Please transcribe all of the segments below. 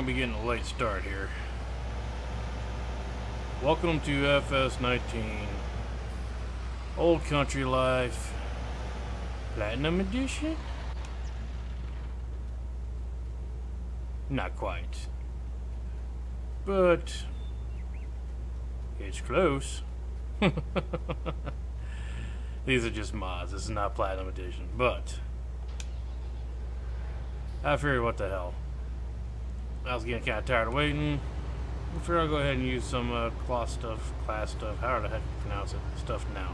going to be getting a late start here. Welcome to FS19 Old Country Life Platinum Edition? Not quite. But it's close. These are just mods. This is not Platinum Edition. But I figured, what the hell. I was getting kind of tired of waiting. I figured I'll go ahead and use some class stuff, however the heck you pronounce it, stuff now.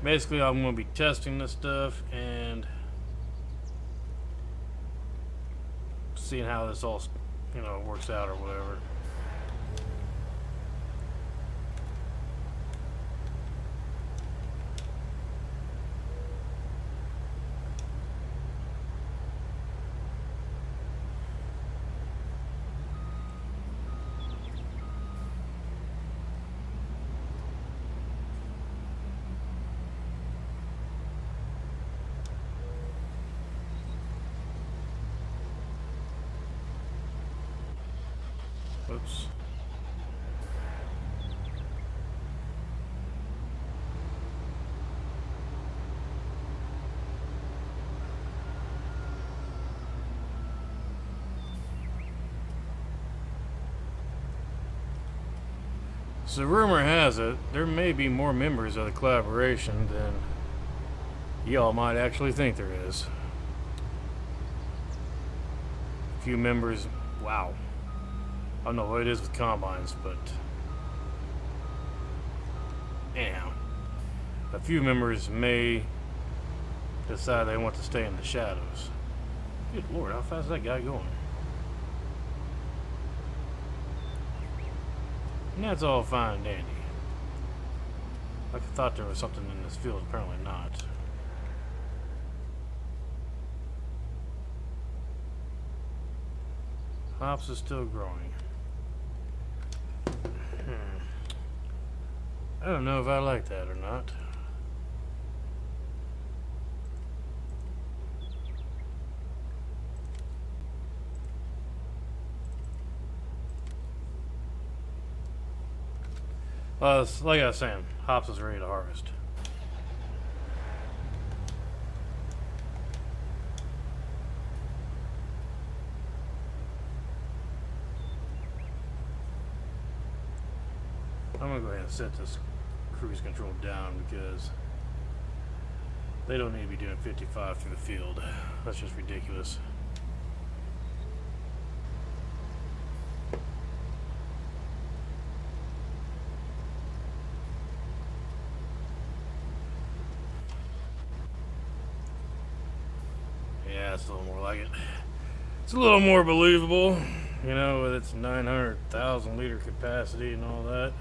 Basically, I'm going to be testing this stuff and seeing how this all, works out or whatever. Oops. So rumor has it, there may be more members of the collaboration than y'all might actually think there is. A few members, wow. I don't know what it is with combines, but anyhow, a few members may decide they want to stay in the shadows. Good lord, how fast is that guy going? And that's all fine and dandy. I thought there was something in this field, apparently not. Hops is still growing. I don't know if I like that or not. Like I was saying, hops is ready to harvest. I'm gonna go ahead and set this cruise control down because they don't need to be doing 55 through the field. That's just ridiculous. Yeah, it's a little more like it. It's a little more believable, with its 900,000 liter capacity and all that.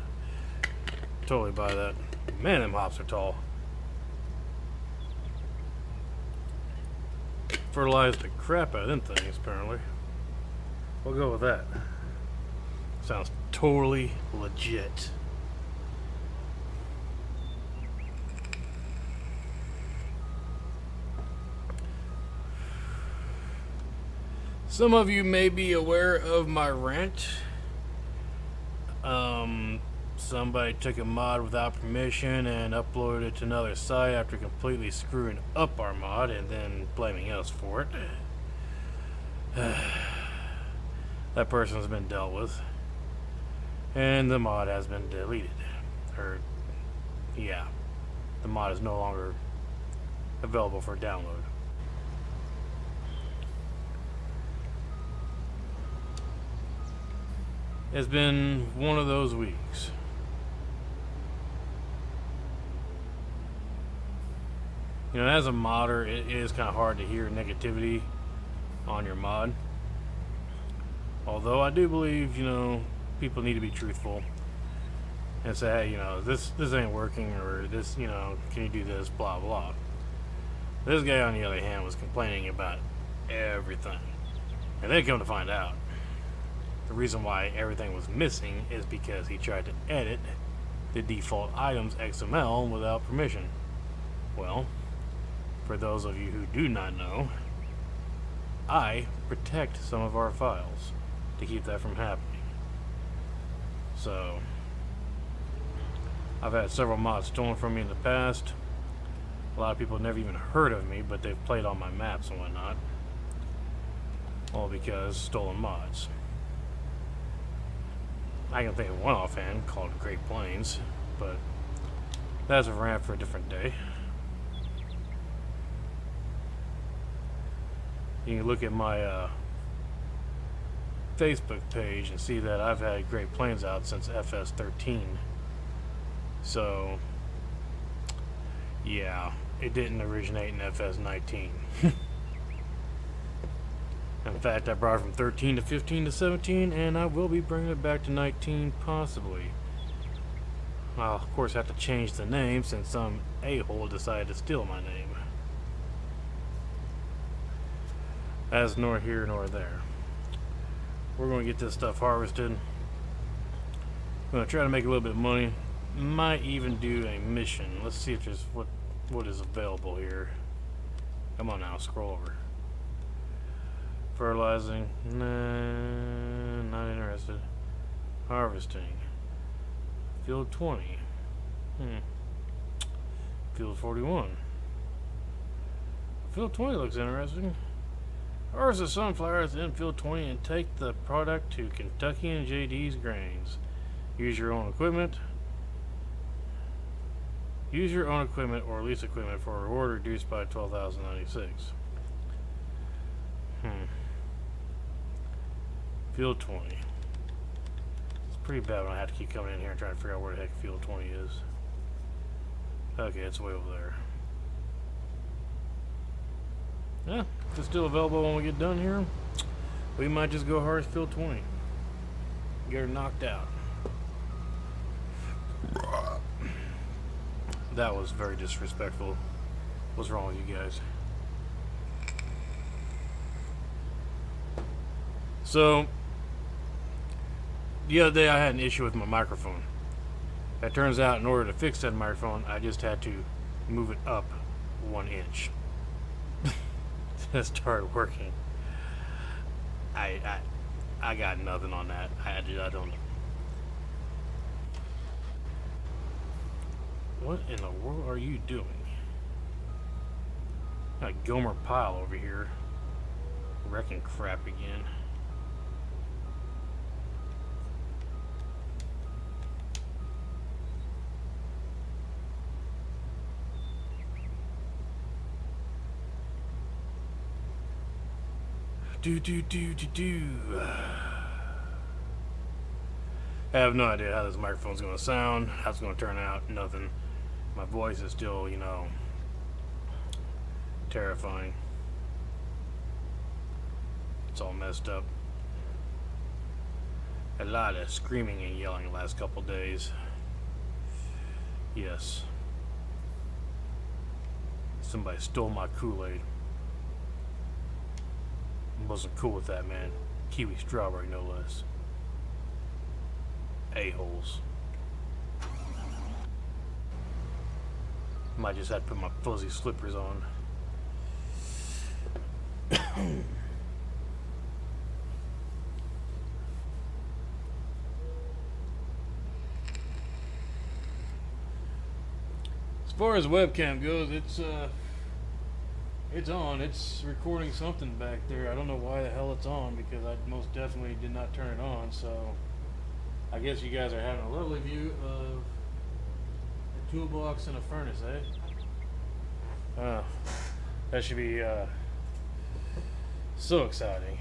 Totally buy that. Man, them hops are tall. Fertilized the crap out of them things, apparently. We'll go with that. Sounds totally legit. Some of you may be aware of my rant. Somebody took a mod without permission and uploaded it to another site after completely screwing up our mod and then blaming us for it. That person's been dealt with. And the mod has been deleted. The mod is no longer available for download. It's been one of those weeks. As a modder, it is kind of hard to hear negativity on your mod. Although I do believe, people need to be truthful and say, hey, this ain't working, or this, can you do this, blah, blah. This guy, on the other hand, was complaining about everything. And then come to find out, The reason why everything was missing is because he tried to edit the default items XML without permission. Well, for those of you who do not know, I protect some of our files to keep that from happening. So, I've had several mods stolen from me in the past. A lot of people never even heard of me, but they've played on my maps and whatnot. All because stolen mods. I can think of one offhand called Great Plains, but that's a rant for a different day. You can look at my Facebook page and see that I've had Great Plains out since FS13. So, yeah, it didn't originate in FS19. In fact, I brought it from 13 to 15 to 17, and I will be bringing it back to 19, possibly. I'll, of course, have to change the name since some a-hole decided to steal my name. That's nor here nor there. We're going to get this stuff harvested. I'm going to try to make a little bit of money. Might even do a mission. Let's see if there's what is available here. Come on now, scroll over. Fertilizing, nah, not interested. Harvesting, field 20. Field 41. Field 20 looks interesting. Harvest the sunflowers in field 20 and take the product to Kentucky and JD's grains. Use your own equipment. Use your own equipment or lease equipment for a reward reduced by 12,096. Field 20. It's pretty bad when I have to keep coming in here and trying to figure out where the heck Field 20 is. Okay, it's way over there. Yeah, if it's still available when we get done here, we might just go harvest Field 20. Get her knocked out. That was very disrespectful. What's wrong with you guys? So, the other day I had an issue with my microphone. It turns out in order to fix that microphone, I just had to move it up 1 inch. It started working. I got nothing on that. I don't know. What in the world are you doing? Got Gomer Pyle over here wrecking crap again. I have no idea how this microphone's going to sound, how it's going to turn out, nothing. My voice is still, you know, terrifying. It's all messed up. A lot of screaming and yelling the last couple days. Yes. Somebody stole my Kool-Aid. Wasn't cool with that, man. Kiwi strawberry, no less. A-holes. Might just have to put my fuzzy slippers on. As far as webcam goes, it's on. It's recording something back there. I don't know why the hell it's on because I most definitely did not turn it on. So I guess you guys are having a lovely view of a toolbox and a furnace, eh? That should be so exciting.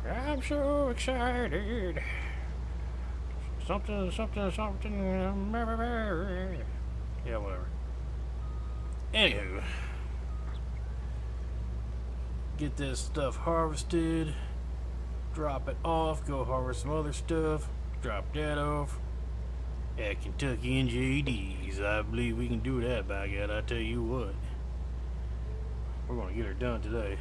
I'm so excited. Something. Yeah, whatever. Anywho, get this stuff harvested, drop it off, go harvest some other stuff, drop that off at Kentucky and JD's. I believe we can do that, by God. I tell you what, we're gonna get her done today.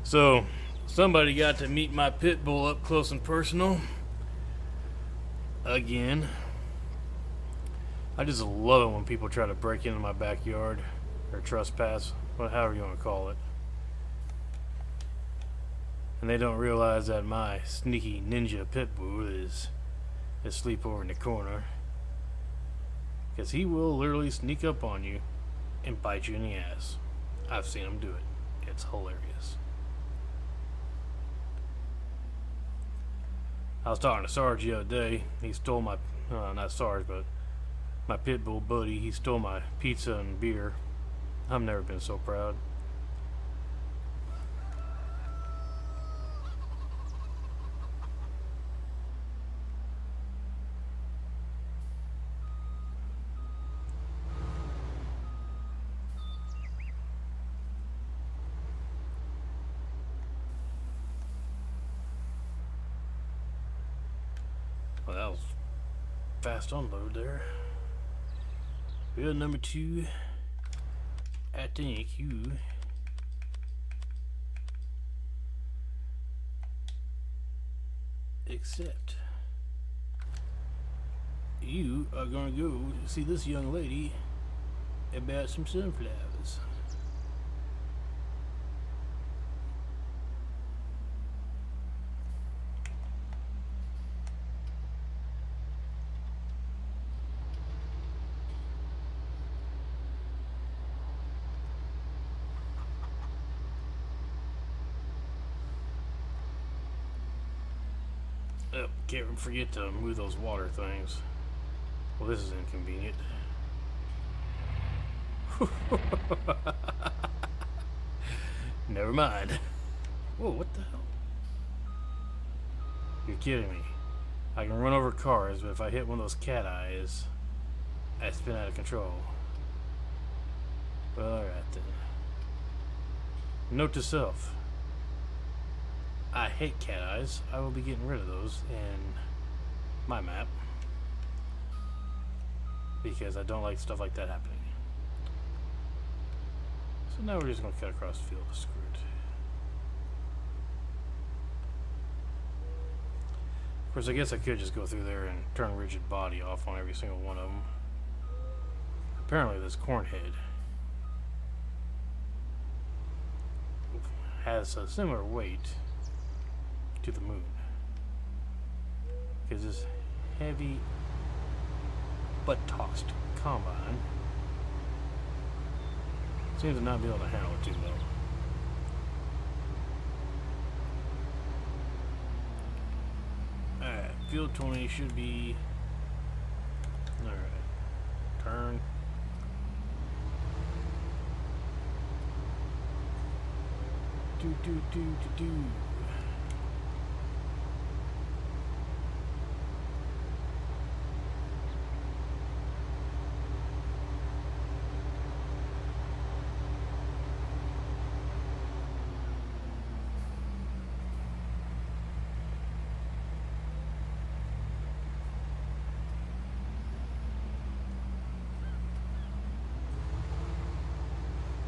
So, somebody got to meet my pit bull up close and personal. Again. I just love it when people try to break into my backyard. Or trespass. However you want to call it. And they don't realize that my sneaky ninja pit bull is asleep over in the corner. Because he will literally sneak up on you and bite you in the ass. I've seen him do it. It's hilarious. I was talking to Sarge the other day. He stole my, not Sarge, but my pit bull buddy. He stole my pizza and beer. I've never been so proud. Well, that was fast unload there. Bill number 2. I think you accept. You are gonna go see this young lady about some sunflowers. Oh, can't forget to move those water things. Well, this is inconvenient. Never mind. Whoa, what the hell? You're kidding me. I can run over cars, but if I hit one of those cat eyes, I spin out of control. Well, alright then. Note to self. I hate cat eyes. I will be getting rid of those in my map. Because I don't like stuff like that happening. So now we're just going to cut across the field to screw it. Of course, I guess I could just go through there and turn rigid body off on every single one of them. Apparently this cornhead has a similar weight to the moon. Because this heavy butt-tossed combine seems to not be able to handle it too well. Alright, field 20 should be... Alright, turn. Do.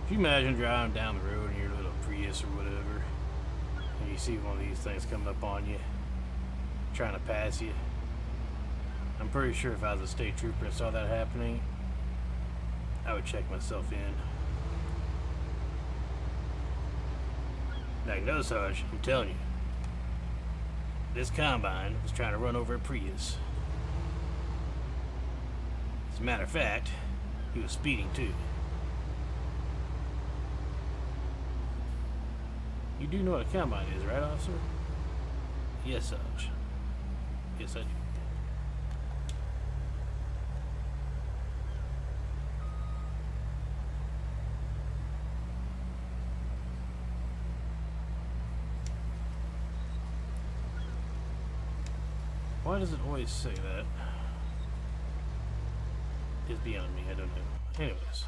Can you imagine driving down the road in your little Prius or whatever, and you see one of these things coming up on you, trying to pass you? I'm pretty sure if I was a state trooper and saw that happening, I would check myself in. Like, no, Sarge, I'm telling you, this combine was trying to run over a Prius. As a matter of fact, he was speeding too. You do know what a combine is, right, officer? Yes, Sarge. Yes, I do. Why does it always say that? It's beyond me, I don't know. Anyways.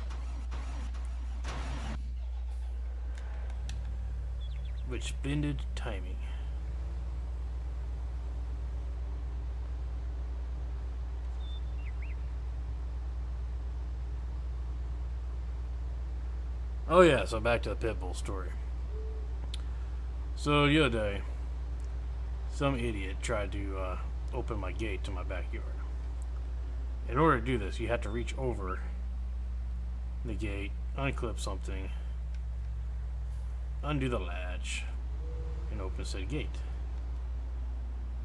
With splendid timing. Oh yeah, so back to the pit bull story. So the other day, some idiot tried to open my gate to my backyard. In order to do this, you have to reach over the gate, unclip something, undo the latch, and open said gate.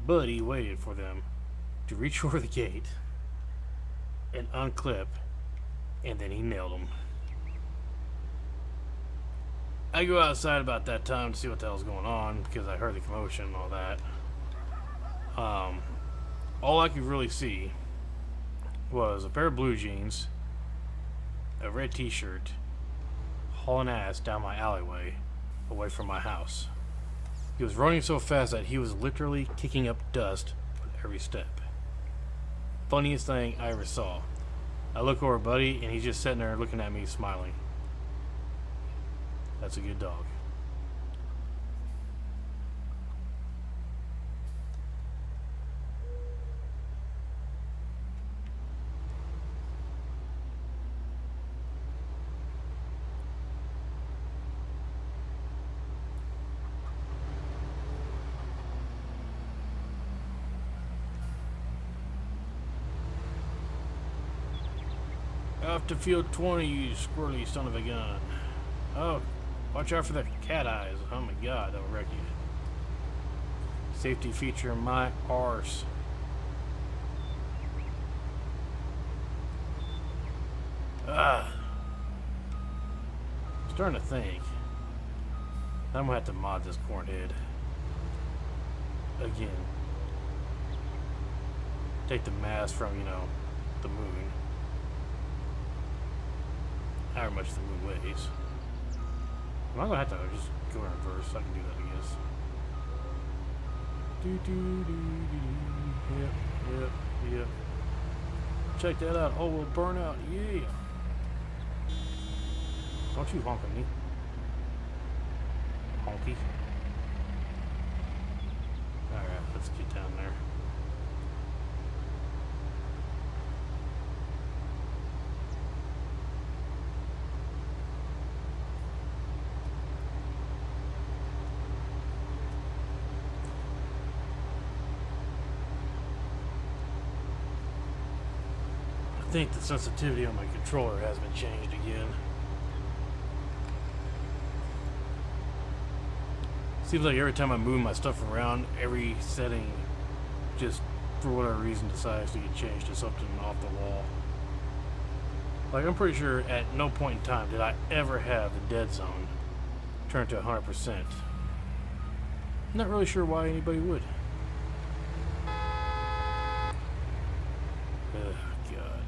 But he waited for them to reach over the gate and unclip, and then he nailed them. I go outside about that time to see what the hell's going on because I heard the commotion and all that. All I could really see was a pair of blue jeans, a red t-shirt, hauling ass down my alleyway away from my house. He was running so fast that he was literally kicking up dust with every step. Funniest thing I ever saw. I look over Buddy and he's just sitting there looking at me smiling. That's a good dog. Off to field 20, you squirrely son of a gun. Oh, watch out for the cat eyes. Oh my god, that'll wreck you. Safety feature, my arse. I'm starting to think I'm gonna have to mod this cornhead again. Take the mass from, the moon. However much the moon weighs. I'm not gonna have to just go in reverse. I can do that, I guess. Yep. Check that out. Oh, we'll burn out. Yeah. Don't you honk at me. Honky. Alright, let's get down there. I think the sensitivity on my controller has been changed again. Seems like every time I move my stuff around, every setting just for whatever reason decides to get changed to something off the wall. Like, I'm pretty sure at no point in time did I ever have the dead zone turned to 100%. I'm not really sure why anybody would. Ugh, God.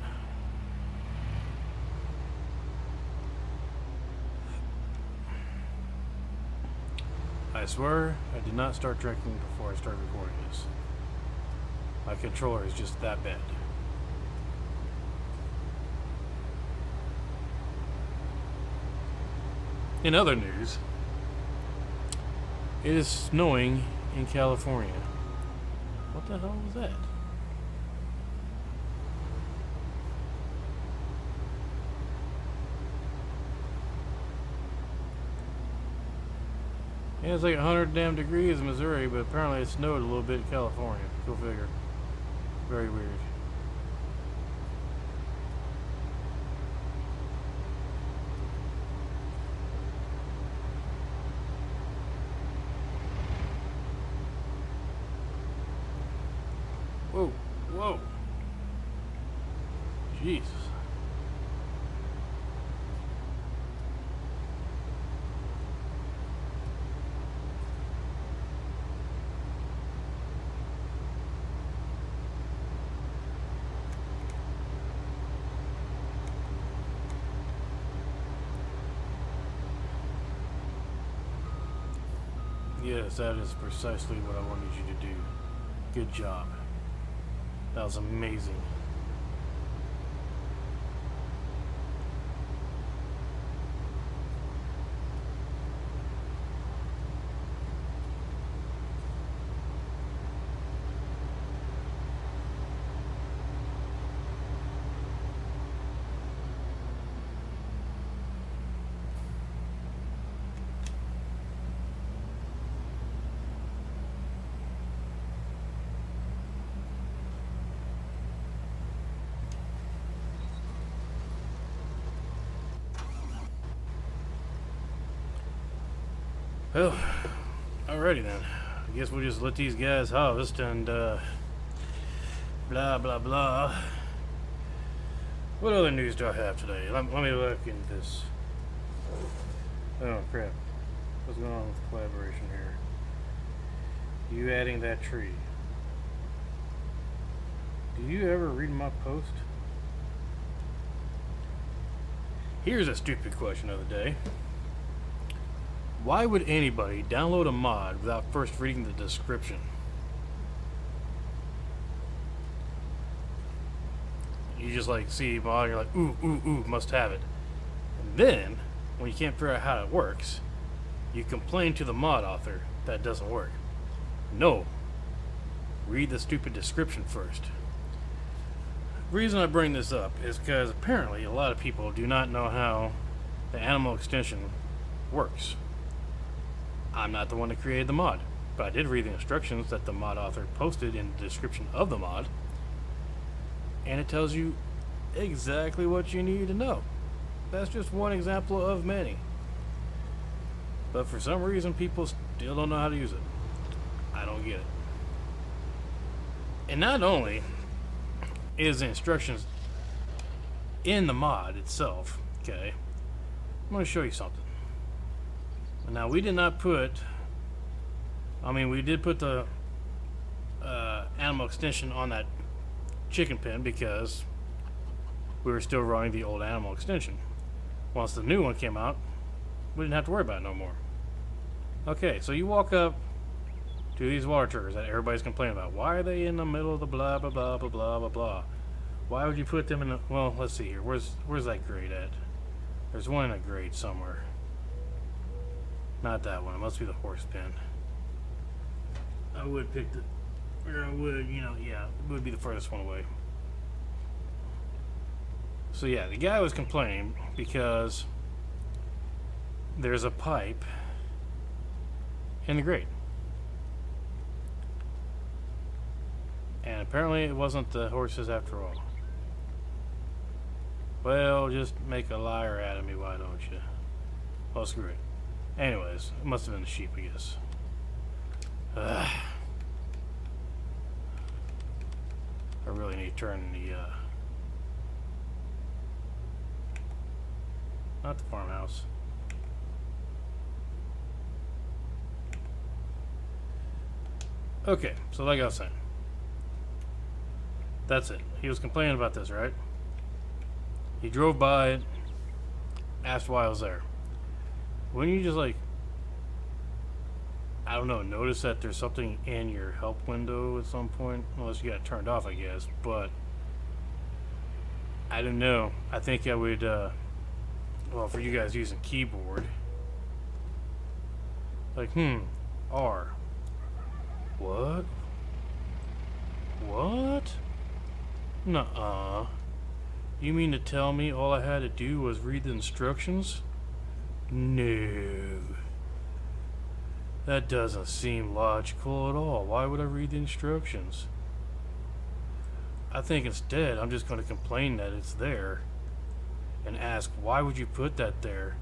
I swear I did not start drinking before I started recording this. My controller is just that bad. In other news, it is snowing in California. What the hell was that? Yeah, it's like 100 damn degrees in Missouri, but apparently it snowed a little bit in California. Go figure. Very weird. Whoa. Jesus. Yes, that is precisely what I wanted you to do. Good job. That was amazing. Well, alrighty then. I guess we'll just let these guys harvest and blah blah blah. What other news do I have today? Let me look into this. Oh crap. What's going on with collaboration here? You adding that tree. Do you ever read my post? Here's a stupid question of the day. Why would anybody download a mod without first reading the description? You just like see a mod, you're like, ooh, must have it. And then, when you can't figure out how it works, you complain to the mod author that it doesn't work. No. Read the stupid description first. The reason I bring this up is because apparently a lot of people do not know how the animal extension works. I'm not the one that created the mod, but I did read the instructions that the mod author posted in the description of the mod, and it tells you exactly what you need to know. That's just one example of many. But for some reason, people still don't know how to use it. I don't get it. And not only is the instructions in the mod itself, okay, I'm going to show you something. Now, we did not put, we did put the animal extension on that chicken pen because we were still running the old animal extension. Once the new one came out, we didn't have to worry about it no more. Okay, so you walk up to these water turtles that everybody's complaining about. Why are they in the middle of the blah blah blah blah blah blah blah? Why would you put them in the, well, let's see here. Where's that grate at? There's one in a grate somewhere. Not that one. It must be the horse pen. I would pick the, or I would, yeah, it would be the furthest one away. So yeah, the guy was complaining because there's a pipe in the grate. And apparently it wasn't the horses after all. Well, just make a liar out of me, why don't you? Well, screw it. Anyways, it must have been the sheep, I guess. I really need to turn the, not the farmhouse. Okay, so like I was saying. That's it. He was complaining about this, right? He drove by it, asked why I was there. Wouldn't you just, like, I don't know, notice that there's something in your help window at some point? Unless you got it turned off, I guess. But I don't know. I think I would, well, for you guys using keyboard, like, R. What? What? Nuh-uh. You mean to tell me all I had to do was read the instructions? No. That doesn't seem logical at all. Why would I read the instructions? I think instead I'm just going to complain that it's there and ask, why would you put that there?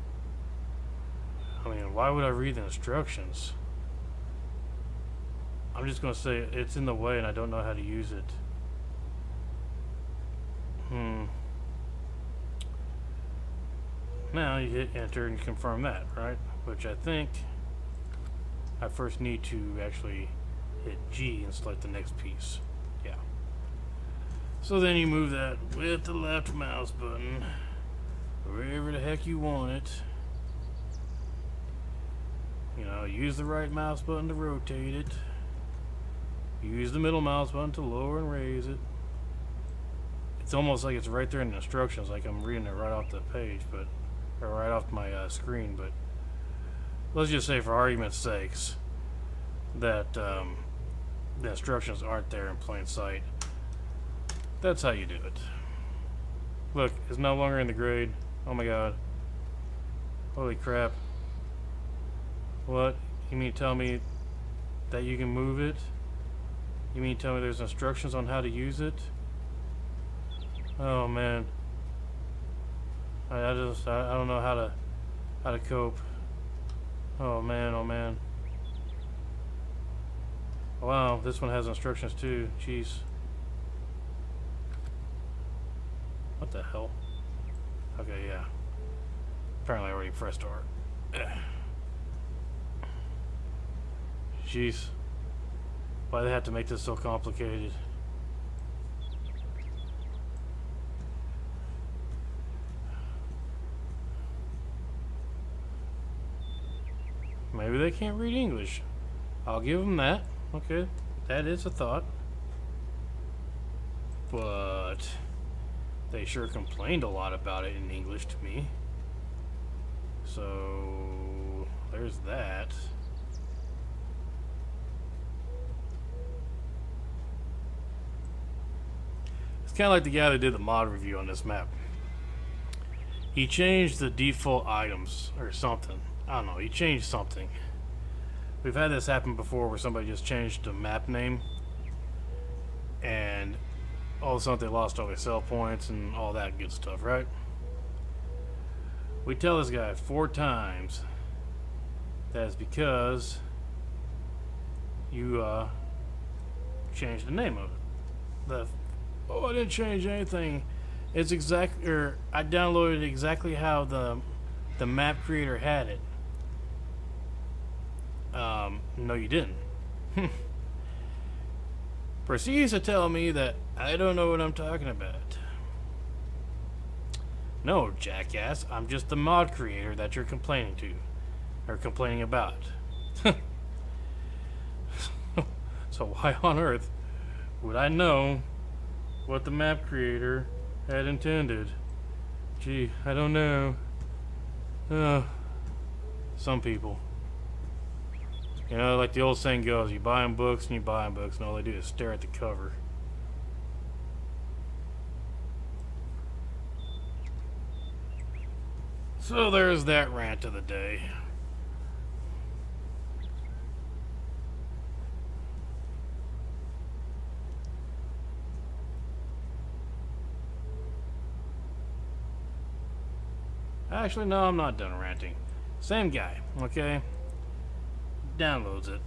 I mean, why would I read the instructions? I'm just going to say it's in the way and I don't know how to use it. Now you hit enter and confirm that, right? Which I think I first need to actually hit G and select the next piece. Yeah. So then you move that with the left mouse button wherever the heck you want it. Use the right mouse button to rotate it. Use the middle mouse button to lower and raise it. It's almost like it's right there in the instructions, like I'm reading it right off the page, or right off my screen. But let's just say, for argument's sakes, that the instructions aren't there in plain sight. That's how you do it. Look, it's no longer in the grade. Oh my god. Holy crap. What? You mean to tell me that you can move it? You mean to tell me there's instructions on how to use it? Oh man. I don't know how to cope. Oh man, oh man. Wow, this one has instructions too. Jeez. What the hell? Okay, yeah. Apparently I already pressed start. Jeez. Why they have to make this so complicated? Maybe they can't read English. I'll give them that. Okay, that is a thought. But they sure complained a lot about it in English to me. So there's that. It's kind of like the guy that did the mod review on this map. He changed the default items or something. I don't know, he changed something. We've had this happen before where somebody just changed the map name and all of a sudden they lost all their sell points and all that good stuff, right? We tell this guy 4 times that it's because you changed the name of it. I didn't change anything. It's exactly, or I downloaded exactly how the map creator had it. No, you didn't. Proceeds to tell me that I don't know what I'm talking about. No, jackass, I'm just the mod creator that you're complaining to, or complaining about. So why on earth would I know what the map creator had intended? Gee, I don't know. Some people. You know, like the old saying goes, you buy them books and you buy them books, and all they do is stare at the cover. So there's that rant of the day. Actually, no, I'm not done ranting. Same guy, okay? Downloads it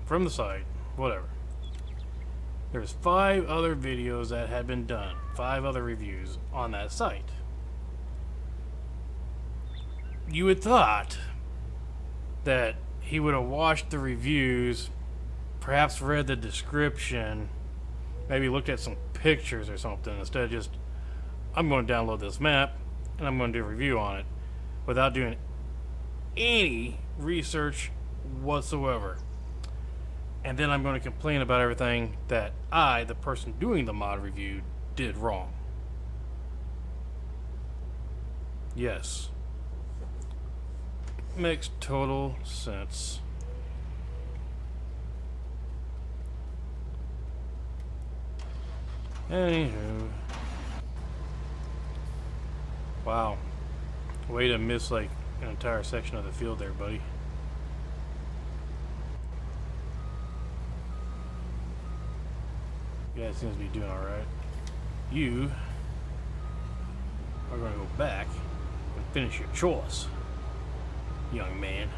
from the site, whatever. There's 5 other videos that had been done, 5 other reviews on that site. You would thought that he would have watched the reviews, perhaps read the description, maybe looked at some pictures or something, instead of just, I'm going to download this map and I'm going to do a review on it without doing any research whatsoever. And then I'm going to complain about everything that I, the person doing the mod review, did wrong. Yes. Makes total sense. Anywho. Wow. Way to miss like an entire section of the field there, buddy. Guy seems to be doing alright. You are going to go back and finish your chores, young man.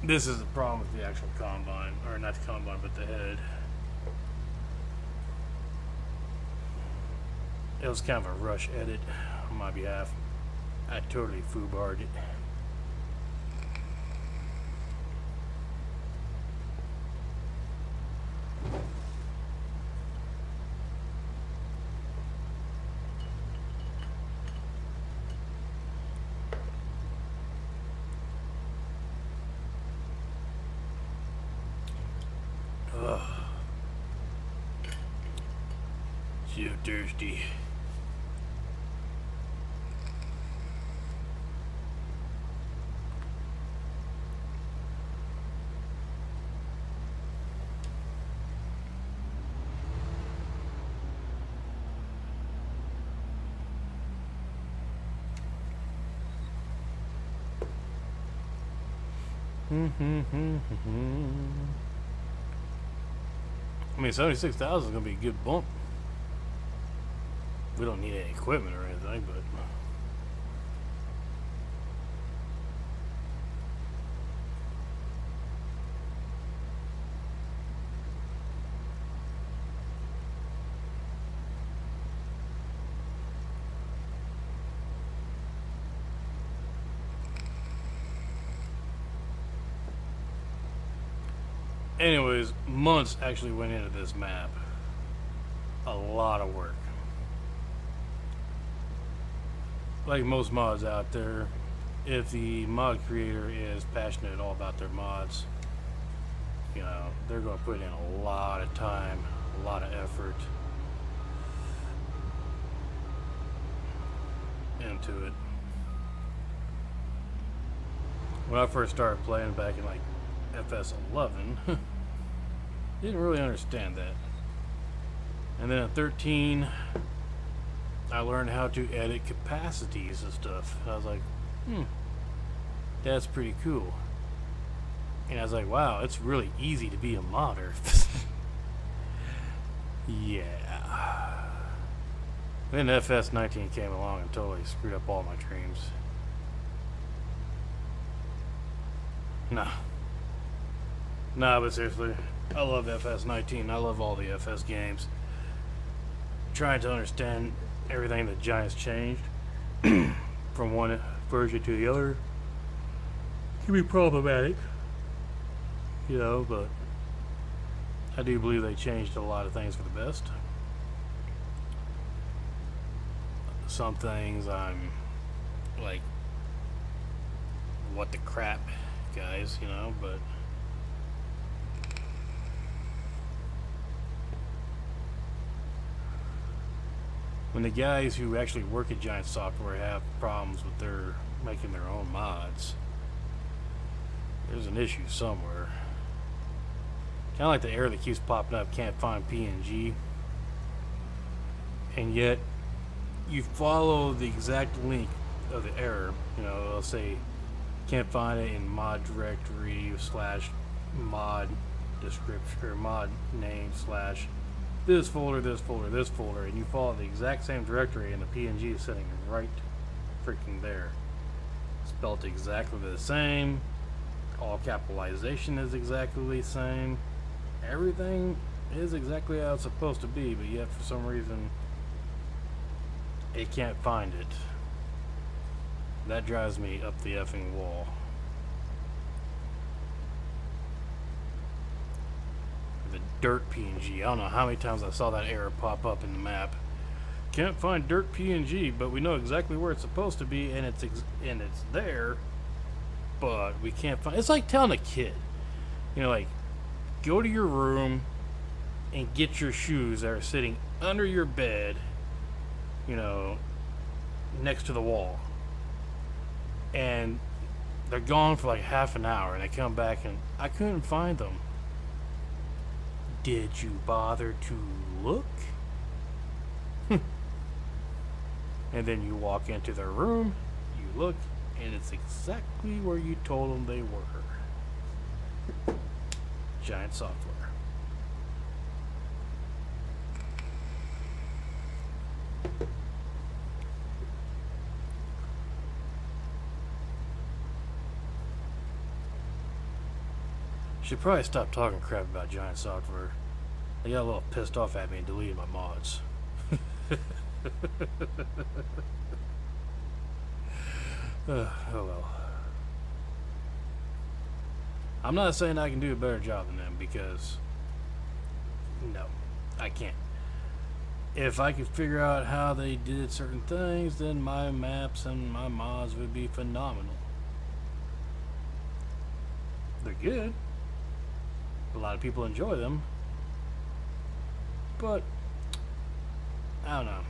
This is the problem with the actual combine, or not the combine, but the head. It was kind of a rush edit on my behalf. I totally foobarred it. Ugh. So thirsty. I mean, 76,000 is gonna be a good bump. We don't need any equipment or anything, but. Anyways, months actually went into this map. A lot of work. Like most mods out there, if the mod creator is passionate at all about their mods, you know, they're going to put in a lot of time, a lot of effort into it. When I first started playing back in like FS11, didn't really understand that. And then at 13, I learned how to edit capacities and stuff. I was like, that's pretty cool. And I was like, wow, it's really easy to be a modder. Yeah. Then FS19 came along and totally screwed up all my dreams. Nah, but seriously, I love FS19. I love all the FS games. Trying to understand everything that Giants changed from one version to the other can be problematic, you know, but I do believe they changed a lot of things for the best. Some things I'm like, what the crap, guys, you know, but when the guys who actually work at Giant Software have problems with their making their own mods, there's an issue somewhere. Kind of like the error that keeps popping up, can't find PNG, and yet you follow the exact link of the error. You know, it'll say can't find it in mod directory / mod description or mod name / this folder, this folder, this folder, and you follow the exact same directory, and the PNG is sitting right freaking there. Spelled exactly the same. All capitalization is exactly the same. Everything is exactly how it's supposed to be, but yet for some reason it can't find it. That drives me up the effing wall. The dirt PNG. I don't know how many times I saw that error pop up in the map. Can't find dirt PNG, but we know exactly where it's supposed to be, and it's there, but we can't find. It's like telling a kid, you know, like, go to your room and get your shoes that are sitting under your bed, you know, next to the wall, and they're gone for like half an hour, and they come back and I couldn't find them. Did you bother to look? And then you walk into their room, you look, and it's exactly where you told them they were. Giant Software. Should probably stop talking crap about Giant Software. They got a little pissed off at me and deleted my mods. Oh well. I'm not saying I can do a better job than them, because no, I can't. If I could figure out how they did certain things, then my maps and my mods would be phenomenal. They're good. A lot of people enjoy them. But I don't know.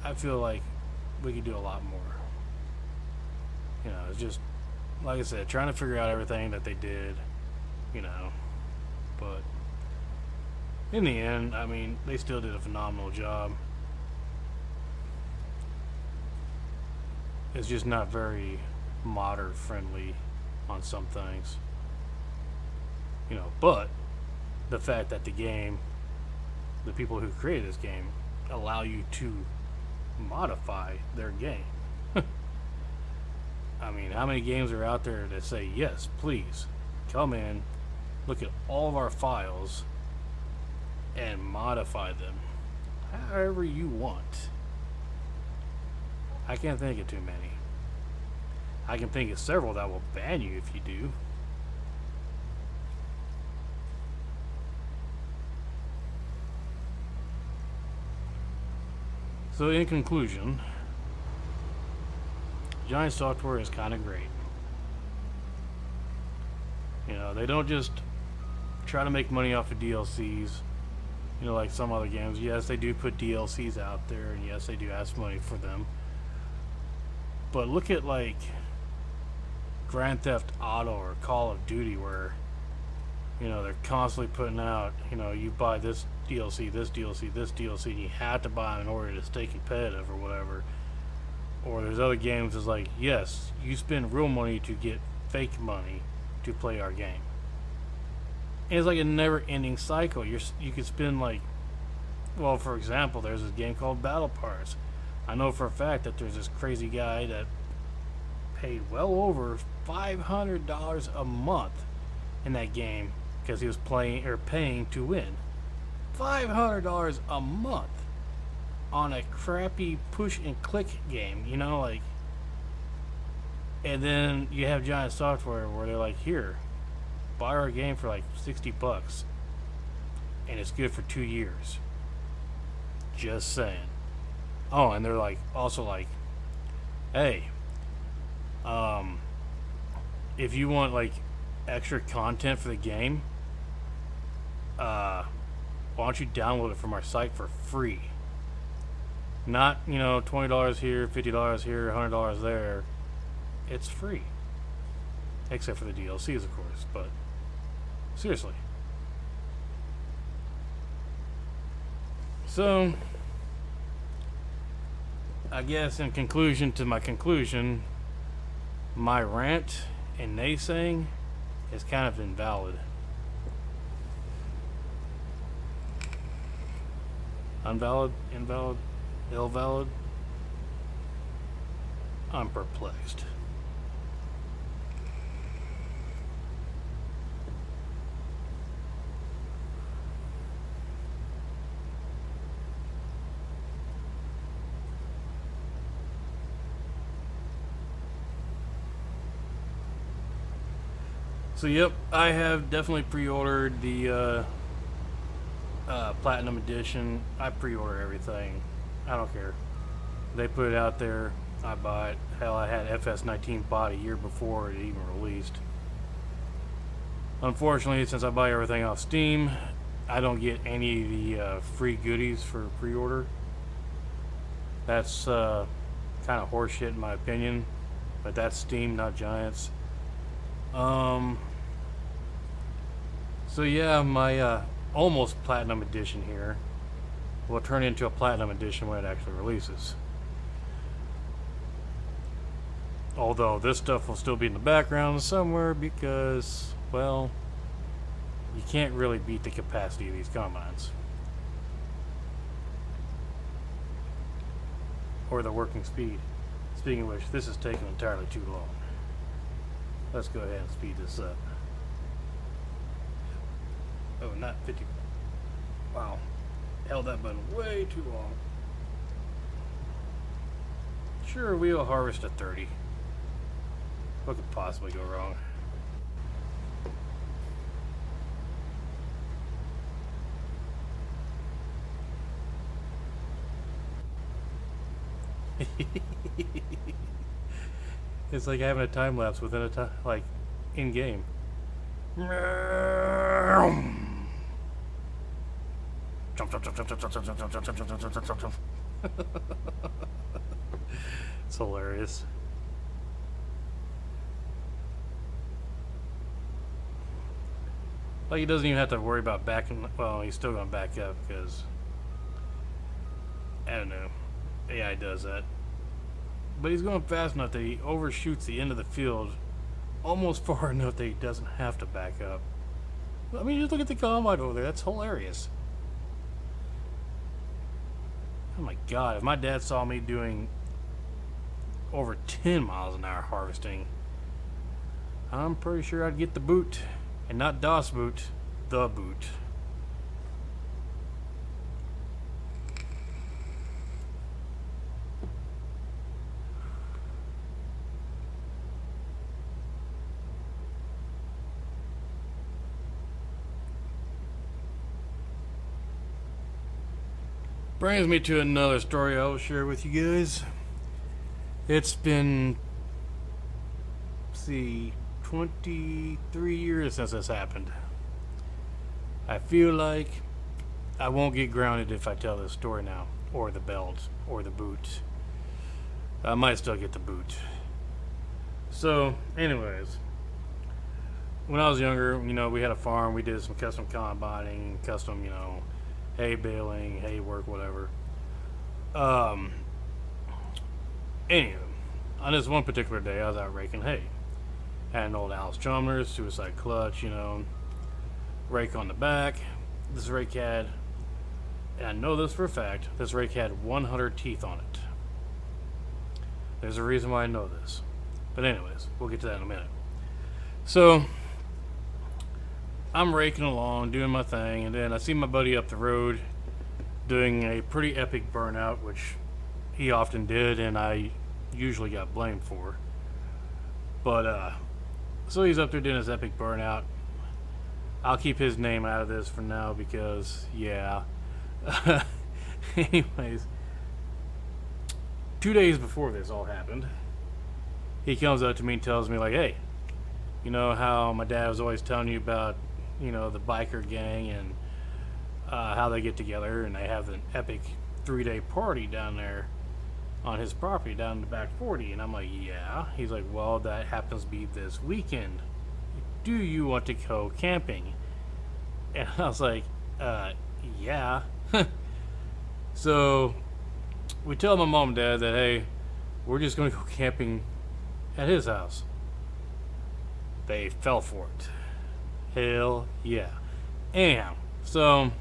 I feel like we could do a lot more. You know, it's just, like I said, trying to figure out everything that they did, you know. But in the end, I mean, they still did a phenomenal job. It's just not very modder friendly on some things. You know, but the fact that the game the people who created this game, allow you to modify their game. I mean, how many games are out there that say, yes, please, come in, look at all of our files, and modify them however you want? I can't think of too many. I can think of several that will ban you if you do. So in conclusion, Giant Software is kind of great. You know, they don't just try to make money off of DLCs, you know, like some other games. Yes, they do put DLCs out there, and yes, they do ask money for them. But look at like Grand Theft Auto or Call of Duty, where, you know, they're constantly putting out, you know, you buy this DLC, this DLC, this DLC, and you have to buy them in order to stay competitive or whatever. Or there's other games that's like, yes, you spend real money to get fake money to play our game. And it's like a never-ending cycle. You could spend like, well, for example, there's this game called Battle Pass. I know for a fact that there's this crazy guy that paid well over $500 a month in that game because he was paying to win. $500 a month on a crappy push and click game, you know, like. And then you have Giant Software where they're like, here, buy our game for like $60 and it's good for 2 years. Just saying. Oh, and they're like, also like, hey, if you want like extra content for the game, why don't you download it from our site for free? Not, you know, $20 here, $50 here, $100 there. It's free. Except for the DLCs, of course, but seriously. So, I guess in conclusion to my conclusion, my rant and naysaying is kind of invalid. Invalid? Ill-valid? I'm perplexed. So yep, I have definitely pre-ordered the Platinum Edition. I pre-order everything. I don't care. They put it out there, I buy it. Hell, I had FS19 bought a year before it even released. Unfortunately, since I buy everything off Steam, I don't get any of the free goodies for pre-order. That's kind of horseshit in my opinion, but that's Steam, not Giants. So yeah, my almost Platinum Edition here will turn into a Platinum Edition when it actually releases. Although this stuff will still be in the background somewhere because, well, you can't really beat the capacity of these combines. Or the working speed. Speaking of which, this is taking entirely too long. Let's go ahead and speed this up. Oh, not 50. Wow. Held that button way too long. Sure, we'll harvest a 30. What could possibly go wrong? It's like having a time lapse within a time, like in game. It's hilarious. Like he doesn't even have to worry about backing. Well, he's still gonna back up because I don't know. AI does that, but he's going fast enough that he overshoots the end of the field almost far enough that he doesn't have to back up. I mean, just look at the combine over there. That's hilarious. Oh my god, if my dad saw me doing over 10 miles an hour harvesting, I'm pretty sure I'd get the boot. And not Das Boot, the boot. Brings me to another story I will share with you guys. It's been, let's see, 23 years since this happened. I feel like I won't get grounded if I tell this story now, or the belt, or the boot. I might still get the boot. So, anyways, when I was younger, we had a farm. We did some custom combining, custom, hay baling, hay work, whatever. Anyway, on this one particular day, I was out raking hay. Had an old Alice Chalmers, suicide clutch, rake on the back. This rake had, and I know this for a fact, this rake had 100 teeth on it. There's a reason why I know this. But anyways, we'll get to that in a minute. So, I'm raking along, doing my thing, and then I see my buddy up the road doing a pretty epic burnout, which he often did, and I usually got blamed for. But, so he's up there doing his epic burnout. I'll keep his name out of this for now because, yeah. Anyways, 2 days before this all happened, he comes up to me and tells me, like, hey, you know how my dad was always telling you about, the biker gang and how they get together and they have an epic 3-day party down there on his property down in the back 40. And I'm like, yeah. He's like, well, that happens to be this weekend. Do you want to go camping? And I was like, yeah. So we tell my mom and dad that, hey, we're just going to go camping at his house. They fell for it. Hell yeah. Anyhow, so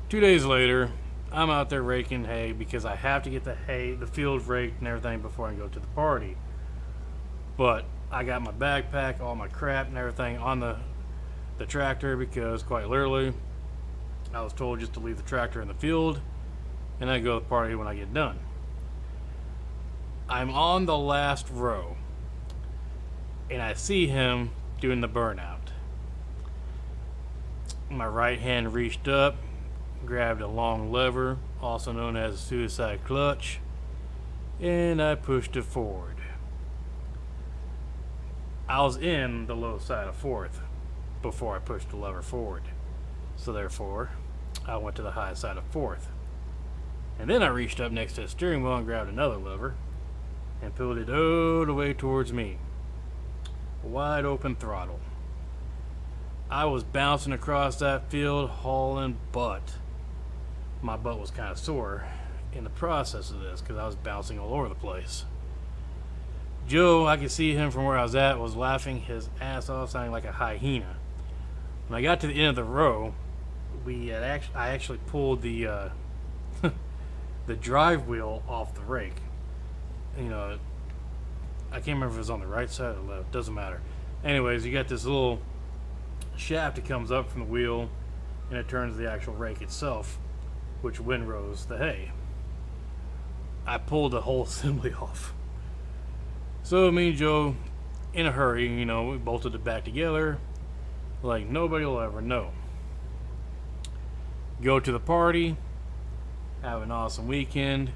2 days later, I'm out there raking hay because I have to get the field raked and everything before I go to the party. But I got my backpack, all my crap and everything on the tractor because quite literally I was told just to leave the tractor in the field and I go to the party when I get done. I'm on the last row and I see him doing the burnout. My right hand reached up, grabbed a long lever, also known as a suicide clutch, and I pushed it forward. I was in the low side of fourth before I pushed the lever forward. So therefore, I went to the high side of fourth. And then I reached up next to the steering wheel and grabbed another lever and pulled it all the way towards me. Wide open throttle. I was bouncing across that field, hauling butt. My butt was kind of sore in the process of this because I was bouncing all over the place. Joe, I could see him from where I was at, was laughing his ass off, sounding like a hyena. When I got to the end of the row, I actually pulled the the drive wheel off the rake. I can't remember if it was on the right side or left. Doesn't matter. Anyways, you got this little shaft that comes up from the wheel, and it turns the actual rake itself, which windrows the hay. I pulled the whole assembly off. So me and Joe, in a hurry, we bolted it back together like nobody will ever know. Go to the party, have an awesome weekend.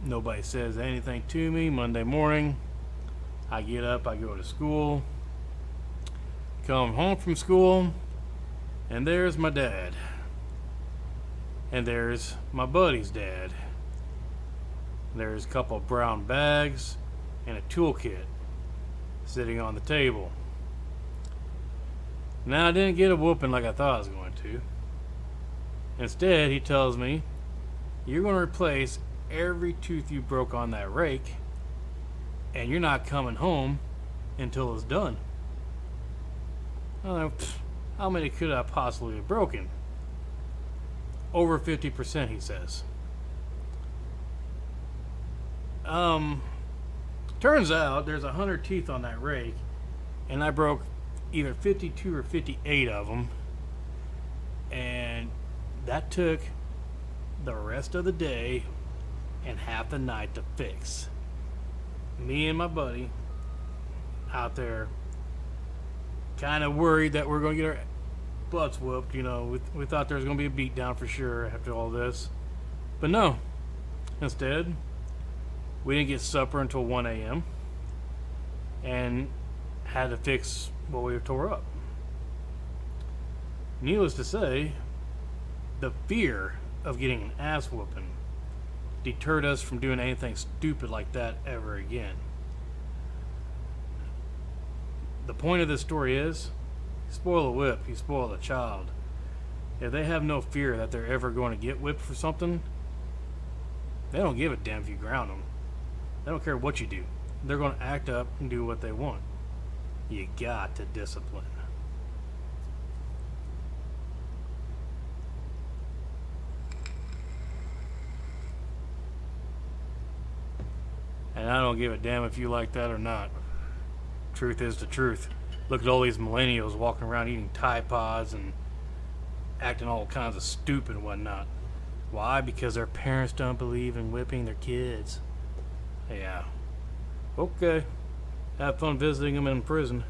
Nobody says anything to me. Monday morning, I get up, I go to school, come home from school, and there's my dad. And there's my buddy's dad. There's a couple of brown bags and a toolkit sitting on the table. Now, I didn't get a whooping like I thought I was going to. Instead, he tells me, you're going to replace every tooth you broke on that rake, and you're not coming home until it's done. I don't know, how many could I possibly have broken? over 50%, he says. Turns out there's 100 teeth on that rake, and I broke either 52 or 58 of them, and that took the rest of the day and half the night to fix. Me and my buddy out there kind of worried that we're going to get our butts whooped. You know, we thought there was going to be a beat down for sure after all this, but no. Instead, we didn't get supper until 1 a.m. and had to fix what we tore up. Needless to say, the fear of getting an ass whooping deterred us from doing anything stupid like that ever again. The point of this story is, you spoil a whip, you spoil a child. If they have no fear that they're ever going to get whipped for something, they don't give a damn if you ground them. They don't care what you do. They're going to act up and do what they want. You got to discipline. And I don't give a damn if you like that or not. Truth is the truth. Look at all these millennials walking around eating Tide Pods and acting all kinds of stupid and whatnot. Why? Because their parents don't believe in whipping their kids. Yeah. Okay. Have fun visiting them in prison.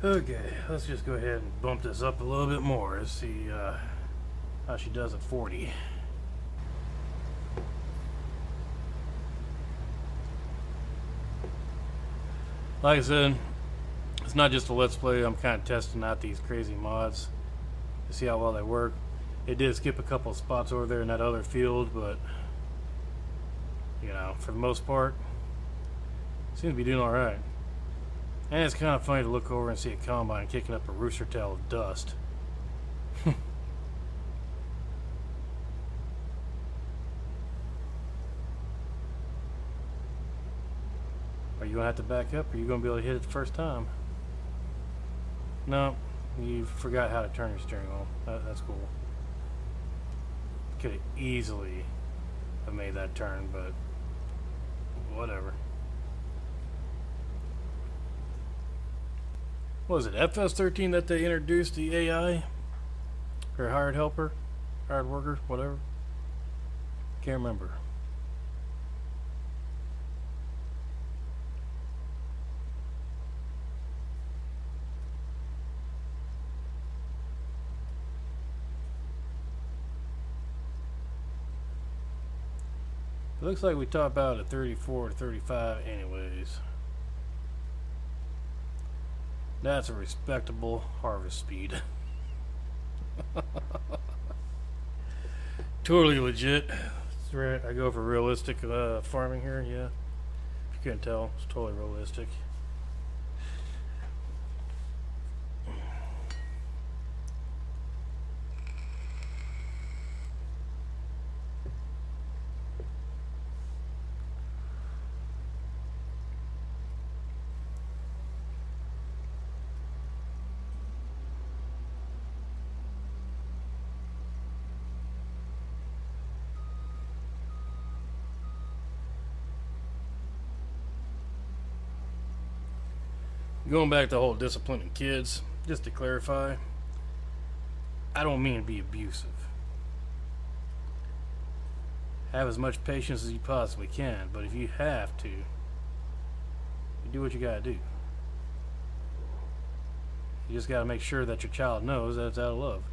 Okay, let's just go ahead and bump this up a little bit more. Let's see how she does at 40. Like I said, it's not just a let's play. I'm kind of testing out these crazy mods to see how well they work. It did skip a couple of spots over there in that other field, but you know, for the most part, seems to be doing all right. And it's kind of funny to look over and see a combine kicking up a rooster tail of dust. Are you going to have to back up, or are you going to be able to hit it the first time? No, you forgot how to turn your steering wheel. That's cool. Could have easily have made that turn, but whatever. What was it, FS13 that they introduced the AI? Or hired helper? Hired worker? Whatever. Can't remember. It looks like we top out at 34 to 35 anyways. That's a respectable harvest speed. Totally legit. That's right. I go for realistic farming here. Yeah. If you couldn't tell, it's totally realistic. Going back to the whole disciplining kids, just to clarify, I don't mean to be abusive. Have as much patience as you possibly can, but if you have to, you do what you gotta do. You just gotta make sure that your child knows that it's out of love.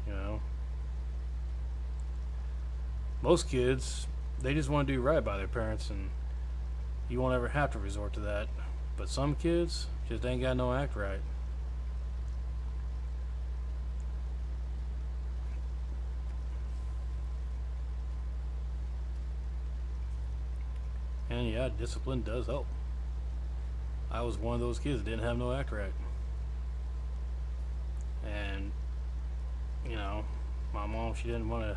You know? Most kids, they just want to do right by their parents, and you won't ever have to resort to that. But some kids just ain't got no act right. And yeah, discipline does help. I was one of those kids that didn't have no act right. And, you know, my mom, she didn't want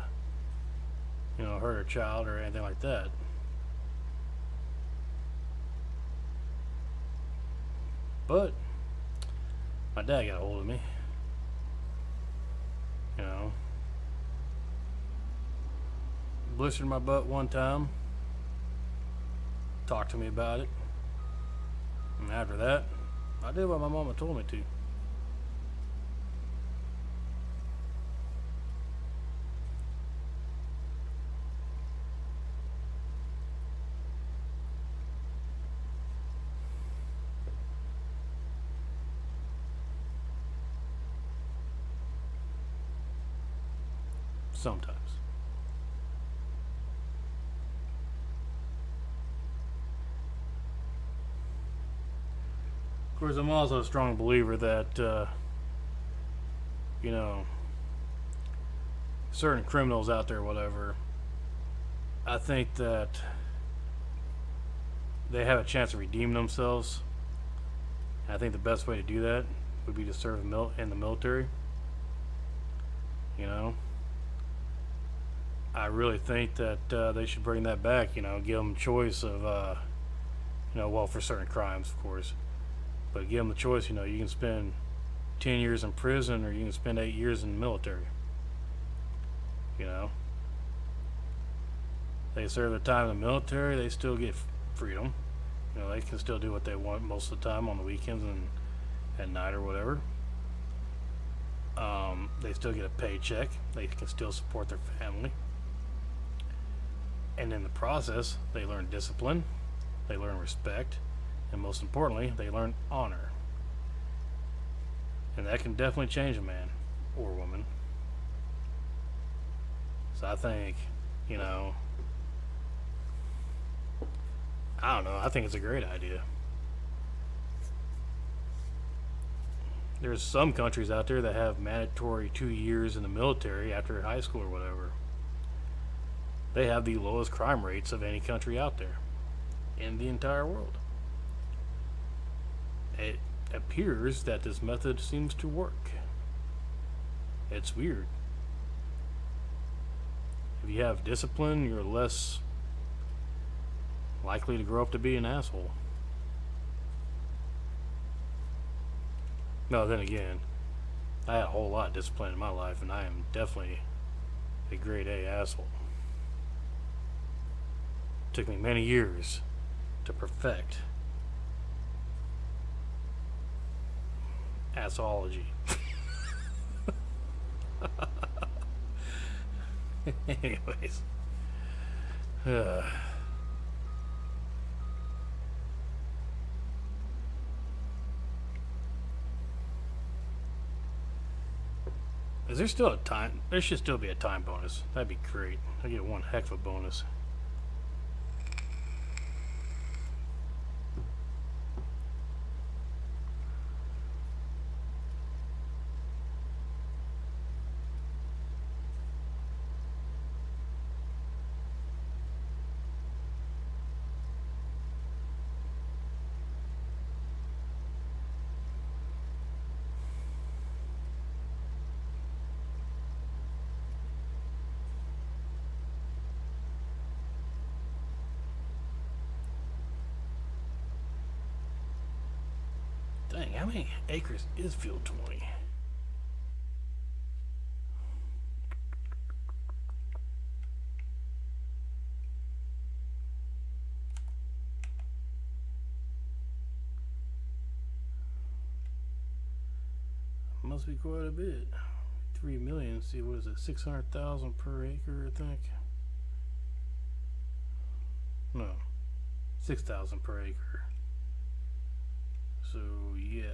to, hurt her child or anything like that. But my dad got a hold of me, you know, blistered my butt one time, talked to me about it, and after that, I did what my mama told me to. Sometimes. Of course, I'm also a strong believer that, you know, certain criminals out there, whatever, I think that they have a chance to redeem themselves. And I think the best way to do that would be to serve in the military. You know, I really think that they should bring that back. Give them choice of, well, for certain crimes, of course, but give them the choice. You can spend 10 years in prison, or you can spend 8 years in the military. You know, they serve their time in the military, they still get freedom. They can still do what they want most of the time on the weekends and at night or whatever. They still get a paycheck. They can still support their family. And in the process, they learn discipline, they learn respect, and most importantly, they learn honor. And that can definitely change a man or woman. So I think, I don't know, I think it's a great idea. There's some countries out there that have mandatory 2 years in the military after high school or whatever. They have the lowest crime rates of any country out there in the entire world. It appears that this method seems to work. It's weird. If you have discipline, you're less likely to grow up to be an asshole. No, then again, I had a whole lot of discipline in my life, and I am definitely a grade A asshole. It took me many years to perfect assology. Anyways. Is there still a time? There should still be a time bonus. That'd be great. I get one heck of a bonus. Dang, how many acres is Field 20? Must be quite a bit. 3 million. See, what is it? 600,000 per acre, I think. No, 6,000 per acre. So yeah.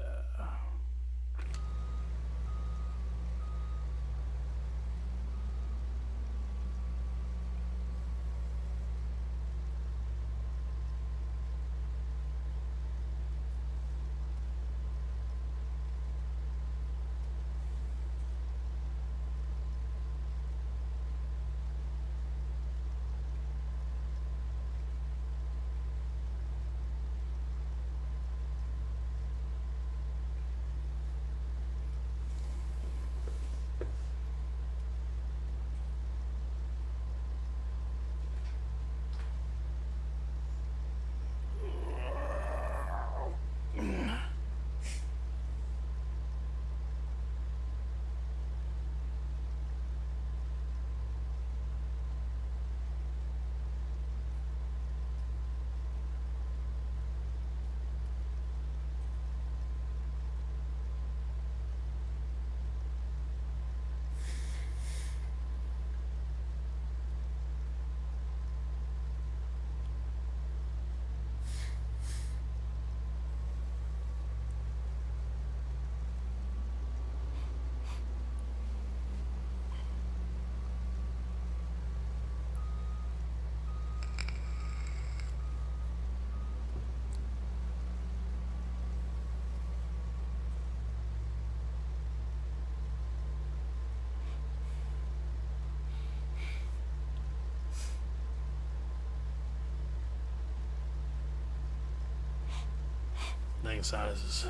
thing sizes.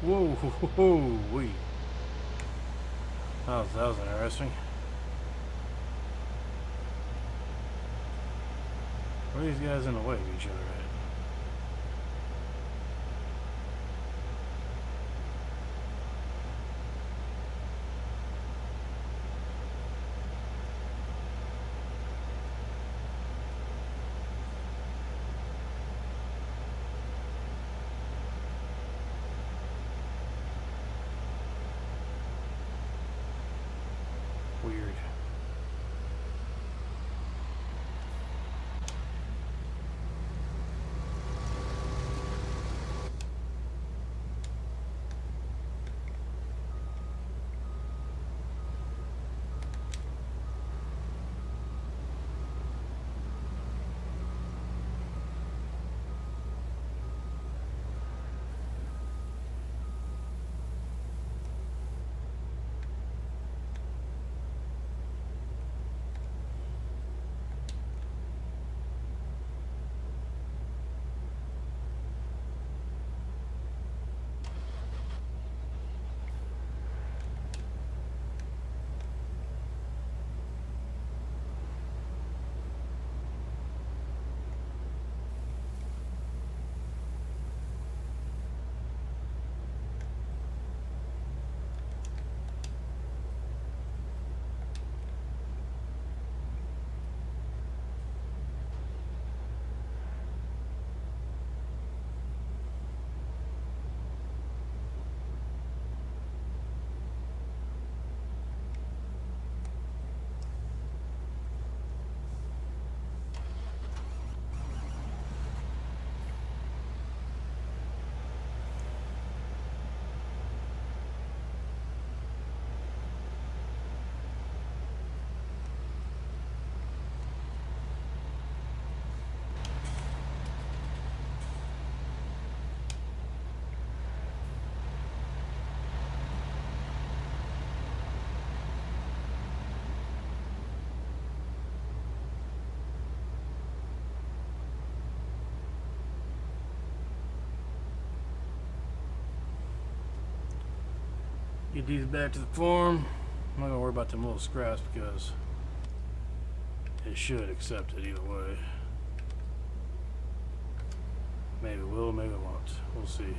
Whoa, whoa, wait. That was interesting. Why are these guys in the way of each other at? Weird. Get these back to the farm. I'm not gonna worry about them little scraps because it should accept it either way. Maybe it will, maybe it won't. We'll see.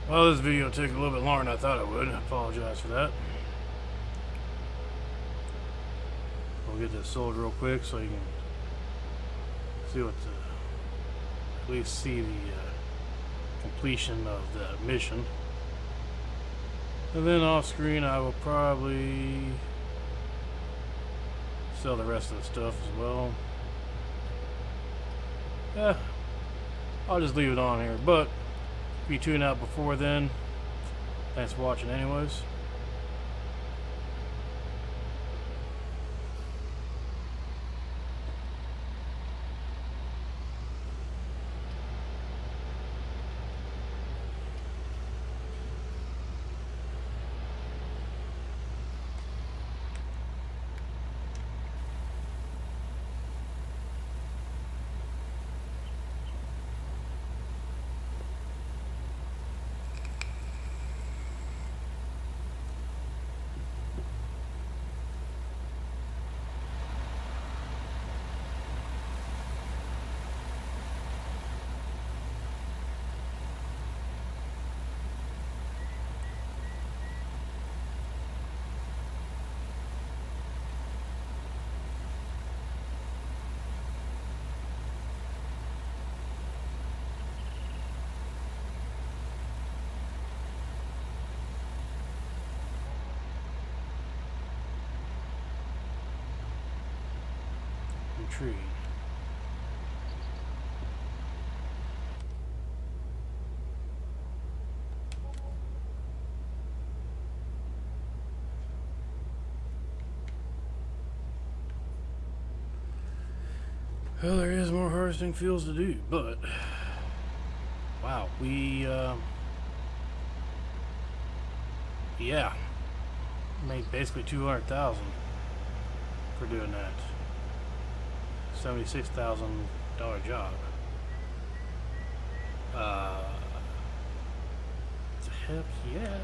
Well, this video took a little bit longer than I thought it would. I apologize for that. We'll get this sold real quick so you can see what at least see the completion of the mission. And then off screen I will probably sell the rest of the stuff as well. Yeah, I'll just leave it on here, but if you tune out before then, thanks for watching anyways. Tree. Well, there is more harvesting fields to do, but wow, we yeah, made basically 200,000 for doing that. $76,000 job. Heck yeah.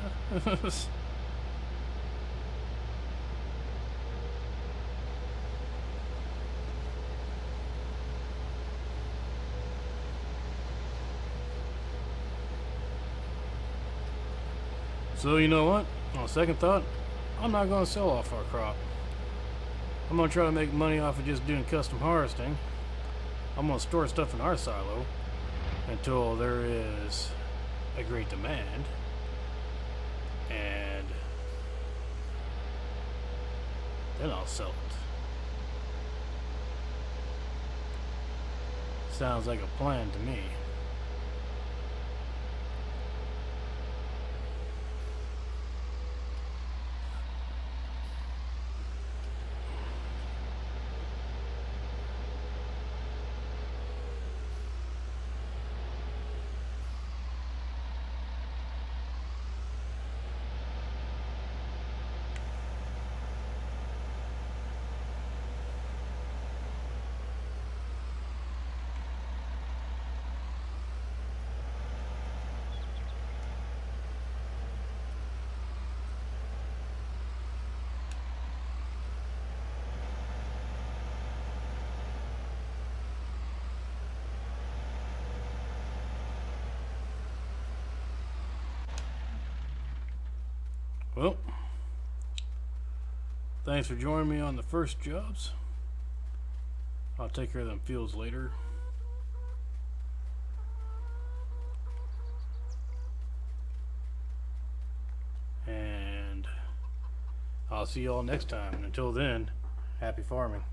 So you know what? On second thought, I'm not going to sell off our crop. I'm going to try to make money off of just doing custom harvesting. I'm going to store stuff in our silo until there is a great demand. And then I'll sell it. Sounds like a plan to me. Well, thanks for joining me on the first jobs. I'll take care of them fields later. And I'll see you all next time. And until then, happy farming.